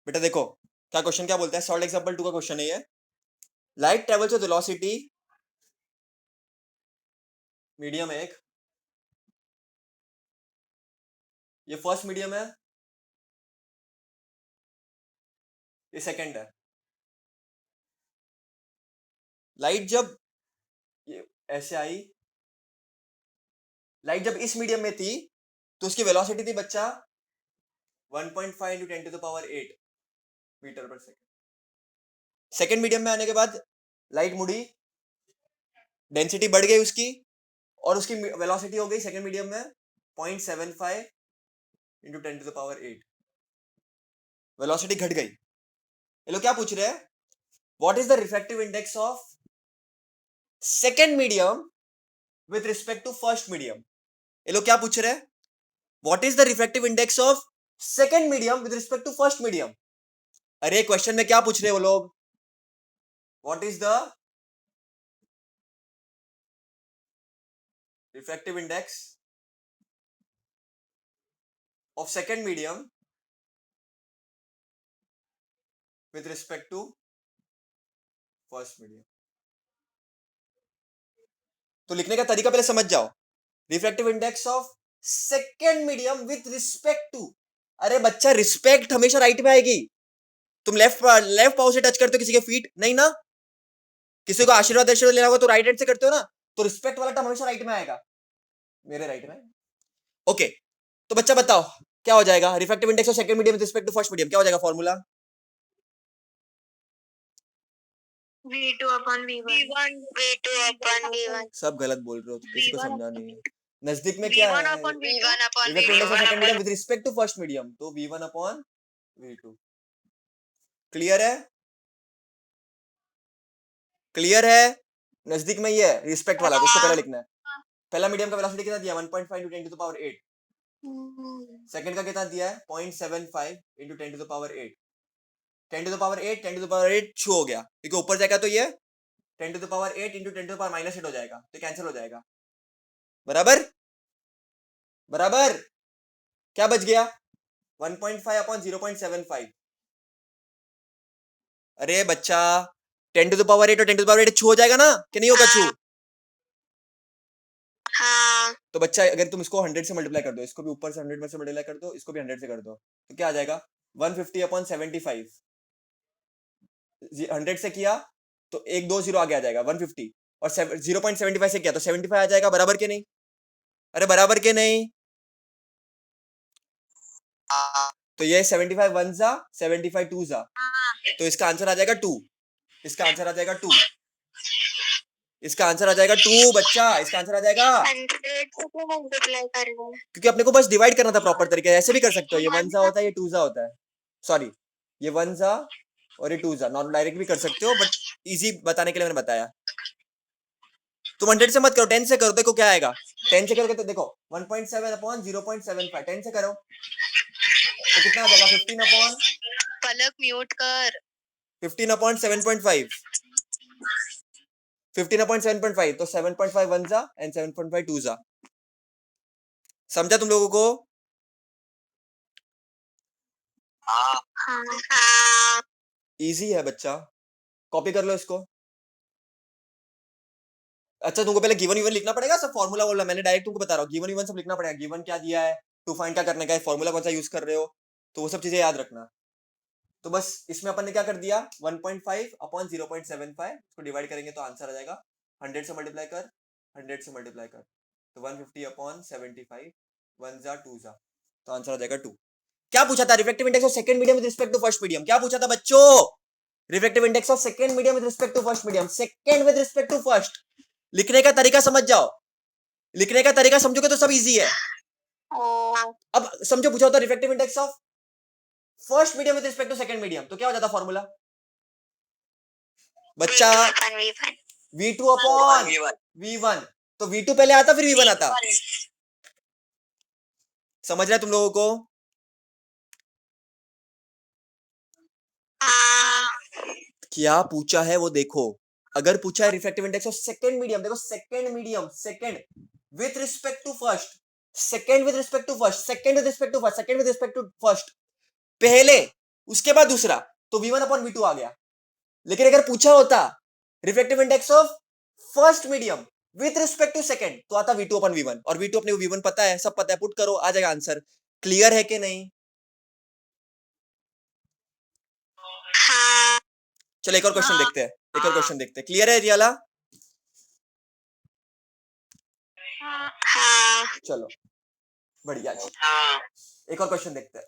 बेटा देखो क्या क्वेश्चन क्या बोलता है, सॉल्व एग्जांपल 2 का क्वेश्चन है ये। Light travels with velocity, medium है एक, ये फर्स्ट मीडियम है, ये सेकंड है। लाइट जब ये ऐसे आई, लाइट जब इस मीडियम में थी तो उसकी वेलोसिटी थी बच्चा 1.5 into 10 to the power 8 meter per second. Second medium में आने के बाद लाइट मुड़ी, डेंसिटी बढ़ गई उसकी, और उसकी वेलोसिटी हो गई सेकंड मीडियम में 0.75 into 10 to the power 8। Velocity घट गई। ये लोग क्या पूछ रहे हैं, what is the refractive index of second medium with respect to first medium. ये लोग क्या पूछ रहे हैं, what is the refractive index of second medium with respect to first medium. अरे क्वेश्चन में क्या पूछ रहे हैं वो लोग, what is the refractive index of second medium with respect to first medium. तो लिखने का तरीका पहले समझ जाओ, refractive index of second medium with respect to. अरे बच्चा रिस्पेक्ट हमेशा राइट में आएगी। तुम लेफ्ट पाव से टच करते हो किसी के फीट, नहीं ना। किसी को आशीर्वाद लेना होगा तो राइट हैंड से करते हो ना, तो रिस्पेक्ट वाला टर्म हमेशा राइट में आएगा, मेरे राइट में। ओके तो बच्चा बताओ क्या हो जाएगा, refractive index of second medium with respect to first medium क्या हो जाएगा formula. V2 upon V1 V2 upon V1। सब गलत बोल रहे हो, किसी को समझा नहीं है। नजदीक में V1 क्या है, upon V1 upon refractive index of V1 second medium with respect to first medium, तो V1 अपॉन V2। क्लियर है, क्लियर है। नजदीक में ये है रिस्पेक्ट वाला, तो उसको पहले लिखना है। पहला मीडियम का वेलोसिटी कितना दिया 1.5 into 10 to the power 8। Second का कितना दिया है 0.75 into 10 to the power 8। 10 to the power 8 10 to the power 8 छू हो गया, क्योंकि ऊपर जाएगा तो ये 10 to the power 8 into 10 to the power -8 हो जाएगा, तो कैंसिल हो जाएगा। बराबर बराबर, क्या बच गया 1.5 अपॉन 0.75। अरे बच्चा 10 टू द पावर 8 और 10 टू द पावर 8 छू हो जाएगा ना, कि नहीं होगा छू। हाँ। तो बच्चा अगर तुम इसको 100 से मल्टीप्लाई कर दो, इसको भी ऊपर से 100 में से मल्टीप्लाई कर दो, इसको भी 100 से कर दो, तो क्या आ जाएगा 150 अपॉन 75। 100 से किया तो 1 2 0 आगे आ जाएगा 150, और 0.75 से किया तो 75 आ जाएगा। बराबर के नहीं, अरे बराबर के नहीं। तो ये 75 वन जा 75 टू जा, तो इसका आंसर आ जाएगा 2। इसका आंसर आ जाएगा 2, इसका आंसर आ जाएगा 2 बच्चा, इसका आंसर आ जाएगा 100 से मल्टीप्लाई करना है, क्योंकि अपने को बस डिवाइड करना था प्रॉपर तरीके से। ऐसे भी कर सकते हो, ये 1 जा होता है, ये 2 जा होता है, सॉरी ये 1 जा और ये 2 जा, नॉर्मल डायरेक्ट भी कर सकते हो, बट इजी बताने के लिए मैंने बताया। तुम 100 से मत करो, 10 से करो, देखो क्या आएगा। 10 से करोगे तो देखो 1.7 अपॉन 0.75, 10 से करो तो कितना आ जाएगा 15 अपॉन, पलक म्यूट कर, 15 अपॉन 7.5, 15 अपॉन 7.5, तो 7.5 वन जा एंड 7.5 टू जा। समझा तुम लोगों को। इजी है बच्चा, कॉपी कर लो इसको। अच्छा तुमको पहले गिवन गिवन लिखना पड़ेगा, सब फॉर्मूला बोला मैंने डायरेक्ट तुमको बता रहा हूँ, गिवन गिवन सब लिखना पड़ेगा, गिवन क्या दिया है, टू फाइंड क्या करने का है, फॉर्मूला कौन सा यूज कर रहे हो, तो वो सब चीजें याद रखना। तो बस इसमें अपन ने क्या कर दिया 1.5 अपॉन 0.75, इसको डिवाइड करेंगे तो आंसर आ जाएगा 100 से मल्टीप्लाई कर, 100 से मल्टीप्लाई कर, तो 150 अपॉन 75, 1 जा 2 जा, तो आंसर आ जाएगा 2। क्या पूछा था, refractive index of second medium with respect to first medium, क्या पूछा था बच्चों, refractive index of second medium with respect to first medium, second with respect to first. लिखने का तरीका समझ जाओ, लिखने का तरीका समझोगे तो सब इजी है। अब समझो पूछा होता refractive index of first medium with respect to second medium, तो क्या हो जाता फॉर्मूला बच्चा, V2 अपॉन V1, तो V2 पहले आता फिर V1 आता। समझ रहे तुम लोगों को। क्या पूछा है वो देखो, अगर पूछा है refractive index of second medium, देखो second medium, second with respect to first, second with respect to first, second with respect to first, second with respect to first. पहले उसके बाद दूसरा, तो v1 अपॉन v2 आ गया। लेकिन अगर पूछा होता refractive index of first medium with respect to second, तो आता v2 अपॉन v1, और v2 अपने v1 पता है, सब पता है, पुट करो, आ जाएगा आंसर। क्लियर है कि नहीं? हाँ चलो एक और क्वेश्चन देखते हैं, एक और क्वेश्चन देखते हैं। क्लियर है रियाला? हाँ चलो बढ़िया जी, एक और क्वेश्चन देखते हैं।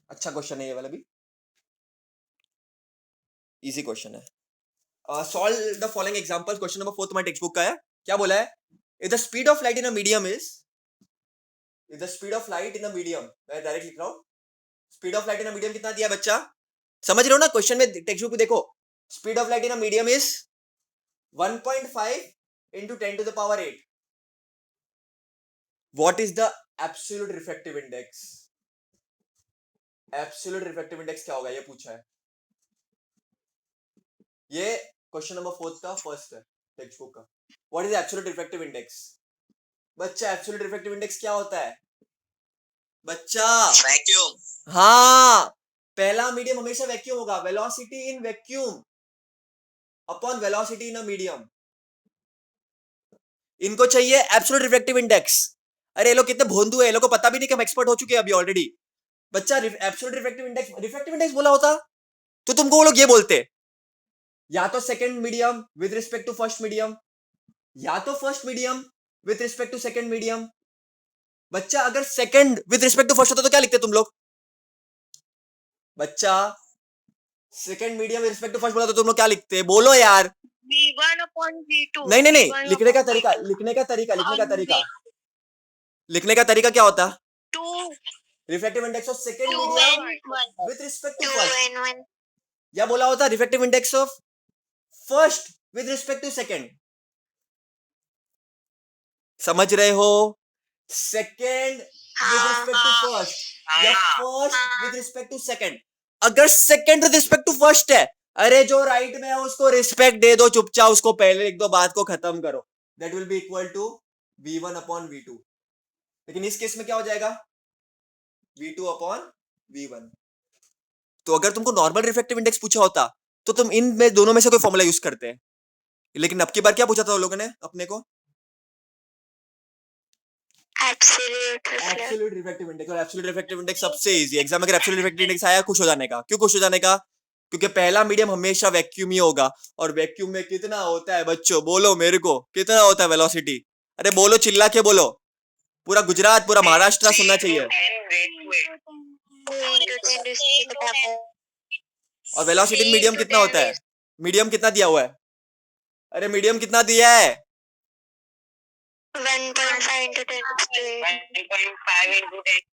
अच्छा क्वेश्चन है ये वाला भी, इजी क्वेश्चन है। Solve the following examples. Question number 4 तुम्हारे टेक्स्ट बुक का है। क्या बोला है? If the speed of light in a medium is, if the speed of light in a medium, मैं डायरेक्ट लिख रहा हूं, speed of light in a medium कितना दिया बच्चा? समझ रहे हो ना? क्वेश्चन में टेक्स्ट बुक देखो, speed of light in a medium is 1.5 into 10 to the power 8. What is the absolute refractive index? Absolute refractive index क्या होगा, ये पूछा है। ये क्वेश्चन नंबर 4 का फर्स्ट है टेक्स्ट बुक का। What is the absolute refractive index? बच्चा absolute refractive index क्या होता है बच्चा? वैक्यूम। हाँ, पहला मीडियम हमेशा वैक्यूम होगा। Velocity in vacuum upon velocity in a medium. इनको चाहिए एब्सोल्यूट रिफ्रैक्टिव इंडेक्स। अरे ये लोग कितने भोंदू है, ये लोग को पता भी नहीं कि हम एक्सपर्ट हो चुके हैं अभी ऑलरेडी। बच्चा एब्सोल्यूट रिफ्रैक्टिव इंडेक्स बोला होता तो तुमको वो लोग ये बोलते, या तो second medium with respect to first medium, या तो first medium with respect to second medium. बच्चा अगर second with respect to first होता तो क्या लिखते तुम लोग? बच्चा second medium with respect to first बोला तो तुम लोग क्या लिखते? बोलो यार। v1 upon v2 नहीं नहीं नहीं, v1 लिखने का upon तरीका, v2 लिखने का तरीका, लिखने का on तरीका, लिखने का तरीका क्या होता? v2 refractive index of second 2 medium n1 with respect to 2 first, n1 या बोला होता refractive index of first with respect to second. समझ रहे हो? Second with respect to first या first with respect to second. अगर second with respect to first है, अरे जो राइट में है उसको रिस्पेक्ट दे दो चुपचाप, उसको पहले लिख दो, बात को खत्म करो। That will be equal to v1 upon v2। लेकिन इस केस में क्या हो जाएगा? v2 upon v1। तो अगर तुमको नॉर्मल रिफ्रैक्टिव इंडेक्स पूछा होता तो तुम इन में दोनों में से कोई फॉर्मूला यूज करते हैं। लेकिन अब की बार क्या पूछा था लोगों ने अपने को? Absolute refractive index. और एब्सोल्यूट रिफ्रैक्टिव इंडेक्स सबसे इजी। एग्जाम में अगर एब्सोल्यूट रिफ्रैक्टिव इंडेक्स आया, खुश हो जाने का। क्यों खुश हो जाने का? क्योंकि पहला मीडियम हमेशा वैक्यूम ही होगा, और वैक्यूम में कितना होता है बच्चों? बोलो मेरे को, कितना होता है वेलोसिटी? अरे बोलो, चिल्ला के बोलो, पूरा गुजरात, पूरा महाराष्ट्र सुनना चाहिए। और वेलोसिटी मीडियम कितना होता है? मीडियम कितना दिया हुआ है? अरे मीडियम कितना दिया है? 1.5 into 10 to 8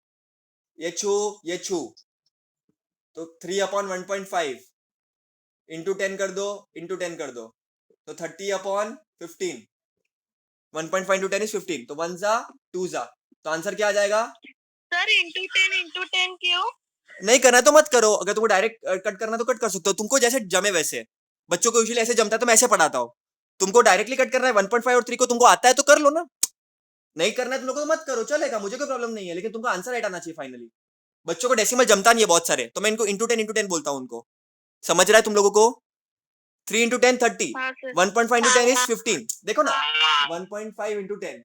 ये छू तो 3 अपॉन 1.5 इंटू 10 कर दो, इंटू 10 कर दो, तो 30 अपॉन 15। 1.5 इंटू 10 इज 15, तो 1 जा 2 जा, तो आंसर क्या आ जाएगा? सर into 10 क्यों? नहीं करना तो मत करो, अगर तुमको डायरेक्ट कट करना तो कट कर सकते हो, तुमको जैसे जमे वैसे। बच्चों को यूजुअली ऐसे जमता है तो मैं ऐसे पढ़ाता हूँ। तुमको डायरेक्टली कट करना है 1.5 और 3 को, तुमको आता है तो कर लो ना, नहीं करना है तुम लोग को तो मत करो, चलेगा, मुझे कोई प्रॉब्लम नहीं है, लेकिन तुमको आंसर राइट आना चाहिए फाइनली। बच्चों को डेसिमल जमता नहीं है बहुत सारे, तो मैं इनको इंटू 10 बोलता हूँ उनको। समझ रहा है तुम लोगों को? 3 इंटू 10 30, 1.5 इंटू 10 इज 15। देखो ना, 1.5 इंटू 10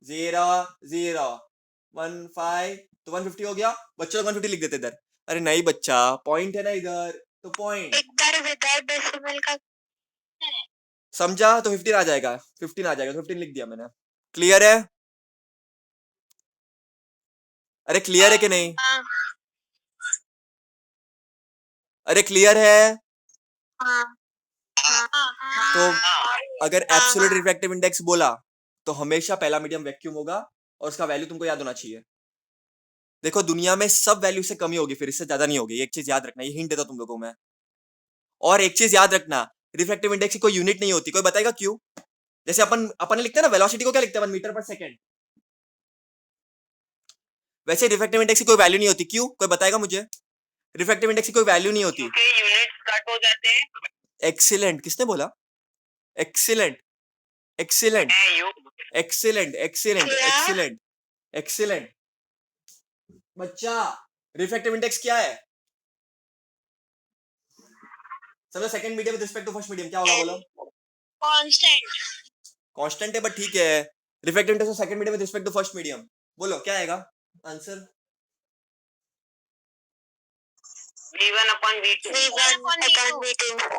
0 0 1 5, तो 150 हो गया। बच्चों 150 लिख देते इधर। अरे नहीं बच्चा, पॉइंट है ना इधर, तो पॉइंट इधर विदाउट डेसिमल का समझा, तो 15 आ जाएगा, 15 आ जाएगा, 15 लिख दिया मैंने। क्लियर है? अरे क्लियर है कि नहीं? अरे क्लियर है? तो अगर एब्सोल्यूट रिफ्रैक्टिव इंडेक्स बोला तो हमेशा पहला मीडियम वैक्यूम होगा, और उसका वैल्यू तुमको याद होना चाहिए। देखो दुनिया में सब वैल्यू से कमी होगी, फिर इससे ज्यादा नहीं होगी, एक चीज याद रखना, ये हिंट देता तुम लोगों को मैं। और एक चीज याद रखना, रिफ्रैक्टिव इंडेक्स की कोई यूनिट नहीं होती। कोई बताएगा क्यों? जैसे अपन लिखते हैं ना वेलोसिटी को, क्या लिखते हैं 1 मीटर पर सेकंड, वैसे रिफ्रैक्टिव इंडेक्स की कोई वैल्यू नहीं होती। क्यों? कोई बताएगा मुझे? रिफ्रैक्टिव इंडेक्स की कोई वैल्यू नहीं होती। यूनिट कट हो जाते हैं। एक्सीलेंट, किसने बोला? Excellent, excellent, excellent, excellent, excellent. Excellent बच्चा। रिफ्रैक्टिव इंडेक्स क्या है? समझो second medium with respect to first medium क्या होगा बोलो? कांस्टेंट। कांस्टेंट है बट ठीक है। Refractive index of second medium with respect to first medium बोलो क्या आएगा आंसर? V1 upon V2।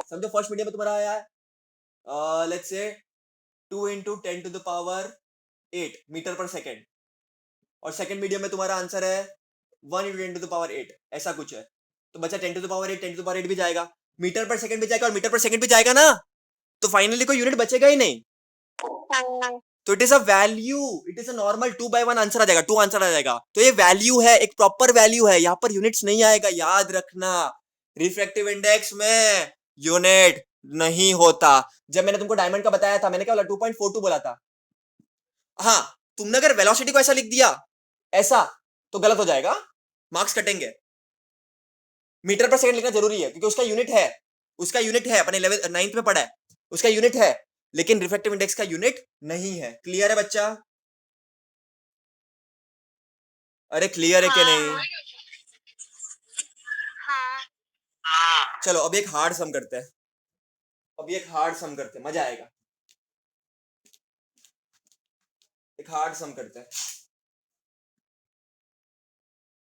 समझो फर्स्ट मीडियम में तुम्हारा आया है let's say 2 into 10 to the power 8 meter पर सेकेंड, और सेकंड मीडियम में तुम्हारा आंसर है 1 into 10 to the power 8 ऐसा कुछ है। तो बच्चा 10 to the power 8 10 to the power 8 भी जाएगा, मीटर पर सेकंड भी जाएगा और मीटर पर सेकंड भी जाएगा ना, तो फाइनली कोई यूनिट बचेगा ही नहीं। तो it is a value, it is a normal 2/1 answer आ जाएगा, 2 आंसर आ जाएगा। तो ये वैल्यू है, एक प्रॉपर वैल्यू है, यहाँ पर यूनिट्स नहीं आएगा, याद रखना। रिफ्रैक्टिव इंडेक्स में यूनिट नहीं होता। जब मैंने तुमको डायमंड का बताया था, मैंने क्या बोला 2.42 बोला था। हाँ, तुमने अगर वेलोसिटी को ऐसा लिख दिया ऐसा तो गलत हो जाएगा, मार्क्स कटेंगे। मीटर पर सेकंड लिखना जरूरी है क्योंकि उसका यूनिट है, उसका यूनिट है, अपने 9th में पढ़ा है, उसका यूनिट है, लेकिन रिफ्रैक्टिव इंडेक्स का यूनिट नहीं है। क्लियर है बच्चा? अरे क्लियर है कि नहीं? हाँ। चलो अब एक हार्ड सम करते हैं, अब एक हार्ड सम करते हैं, मजा आएगा। एक हार्ड सम करते हैं।